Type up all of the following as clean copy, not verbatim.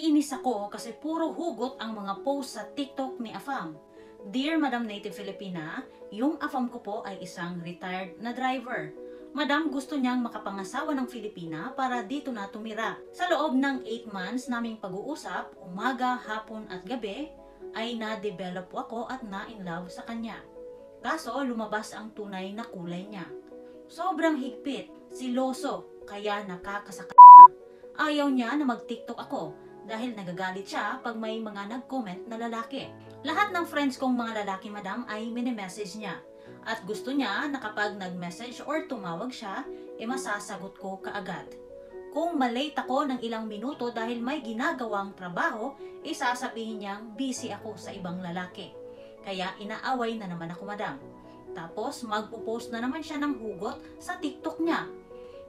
Naiinis ako kasi puro hugot ang mga post sa TikTok ni Afam. Dear Madam Native Filipina, yung Afam ko po ay isang retired na driver. Madam, gusto niyang makapangasawa ng Filipina para dito na tumira. Sa loob ng 8 months naming pag-uusap, umaga, hapon at gabi, ay na-develop ako at na-in-love sa kanya. Kaso lumabas ang tunay na kulay niya. Sobrang higpit, siloso, kaya nakakasakit. Ayaw niya na mag-TikTok ako dahil nagagalit siya pag may mga nag-comment na lalaki. Lahat ng friends kong mga lalaki, madam, ay mini-message niya. At gusto niya na kapag nag-message or tumawag siya, masasagot ko kaagad. Kung malate ako ng ilang minuto dahil may ginagawang trabaho, sasabihin niyang busy ako sa ibang lalaki. Kaya inaaway na naman ako, madam. Tapos magpo-post na naman siya ng hugot sa TikTok niya.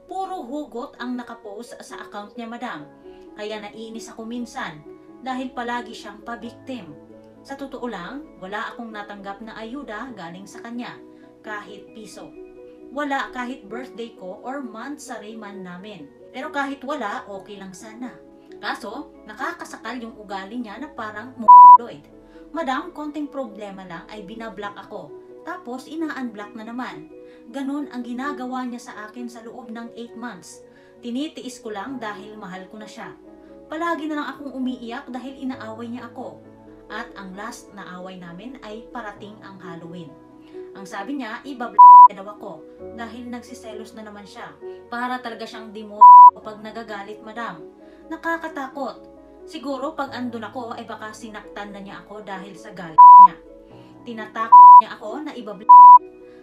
Puro hugot ang nakapost sa account niya, madam. Kaya naiinis ako minsan dahil palagi siyang pabiktim. Sa totoo lang, wala akong natanggap na ayuda galing sa kanya, kahit piso. Wala kahit birthday ko or monthsary man namin. Pero kahit wala, okay lang sana. Kaso, nakakasakal yung ugali niya na parang m***loid. Madam, konting problema lang ay binablock ako. Tapos, ina-unblock na naman. Ganon ang ginagawa niya sa akin sa loob ng 8 months. Tinitiis ko lang dahil mahal ko na siya. Palagi na lang akong umiiyak dahil inaaway niya ako. At ang last na away namin ay parating ang Halloween. Ang sabi niya, ibablock daw ako dahil nagsiselos na naman siya. Para talaga siyang demonyo pag nagagalit, madam. Nakakatakot. Siguro pag andun ako ay baka sinaktan na niya ako dahil sa galit niya. Tinatakot niya ako na ibablock.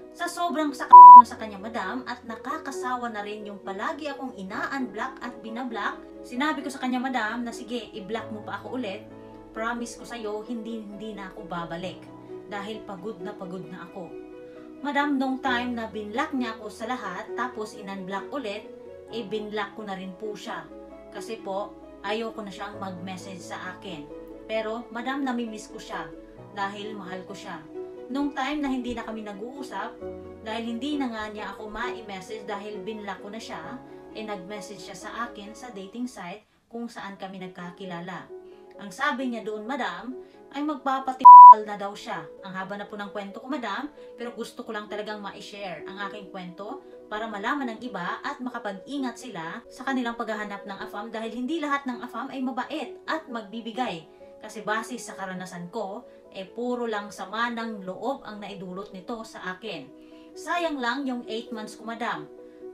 Sa sobrang sakit na sa kanya, madam, at nakakasawa na rin yung palagi akong ina-unblock at binablock, sinabi ko sa kanya, madam, na sige, i-block mo pa ako ulit. Promise ko sa'yo, hindi na ako babalik. Dahil pagod na ako. Madam, nung time na binlock niya ako sa lahat, tapos in-unblock ulit, binlock ko na rin po siya. Kasi po, ayoko na siyang mag-message sa akin. Pero, madam, namimiss ko siya. Dahil mahal ko siya. Nung time na hindi na kami nag-uusap, dahil hindi na nga niya ako ma-message dahil binlock ko na siya, nag-message siya sa akin sa dating site kung saan kami nagkakilala. Ang sabi niya doon, madam, ay magpapati***al na daw siya. Ang haba na po ng kwento ko, madam, pero gusto ko lang talagang ma-share ang aking kwento para malaman ng iba at makapag-ingat sila sa kanilang paghahanap ng Afam dahil hindi lahat ng Afam ay mabait at magbibigay. Kasi base sa karanasan ko, puro lang sama ng loob ang naidulot nito sa akin. Sayang lang yung 8 months ko, madam.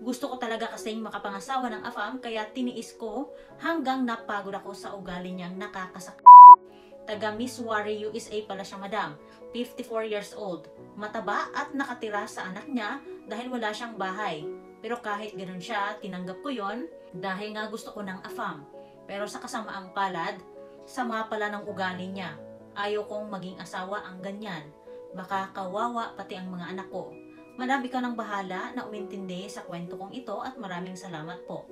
Gusto ko talaga kasing makapangasawa ng Afam kaya tiniis ko hanggang napagod ako sa ugali niyang nakakasak. Taga Miss Warri USA pala siya, madam. 54 years old. Mataba at nakatira sa anak niya dahil wala siyang bahay. Pero kahit ganun siya, tinanggap ko yon dahil nga gusto ko ng Afam. Pero sa kasamaang palad, sama pala ng ugali niya. Ayaw kong maging asawa ang ganyan. Baka kawawa pati ang mga anak ko. Madam, ikaw nang bahala na umintindi sa kwento kong ito at maraming salamat po.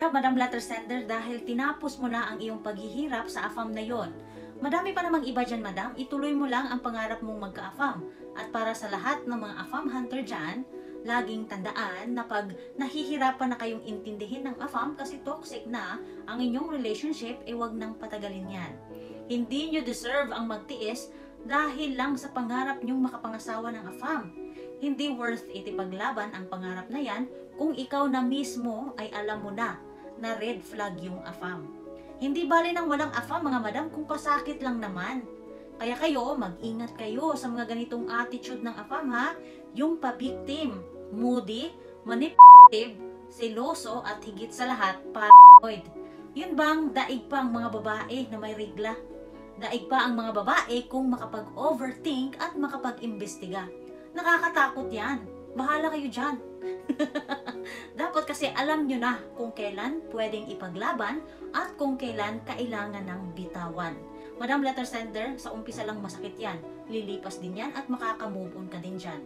Madam Letter Sender, dahil tinapos mo na ang iyong paghihirap sa Afam na yon. Madami pa namang iba dyan, madam. Ituloy mo lang ang pangarap mong magka-Afam. At para sa lahat ng mga Afam hunter dyan, laging tandaan na pag nahihirapan na kayong intindihin ng Afam kasi toxic na ang inyong relationship, wag nang patagalin yan. Hindi nyo deserve ang magtiis dahil lang sa pangarap nyong makapangasawa ng Afam. Hindi worth it ipaglaban ang pangarap na yan kung ikaw na mismo ay alam mo na red flag yung Afam. Hindi bali ng walang Afam, mga madam, kung pasakit lang naman. Kaya kayo, mag-ingat kayo sa mga ganitong attitude ng Afam, ha? Yung pabiktim, moody, manipulative, seloso at higit sa lahat, paranoid. Yun bang daig pa ang mga babae na may regla? Daig pa ang mga babae kung makapag-overthink at makapag-imbestiga. Nakakatakot yan. Bahala kayo dyan. Dapat kasi alam nyo na kung kailan pwedeng ipaglaban at kung kailan kailangan ng bitawan. Madam Letter Sender, sa umpisa lang masakit yan. Lilipas din yan at makaka-move on ka din dyan.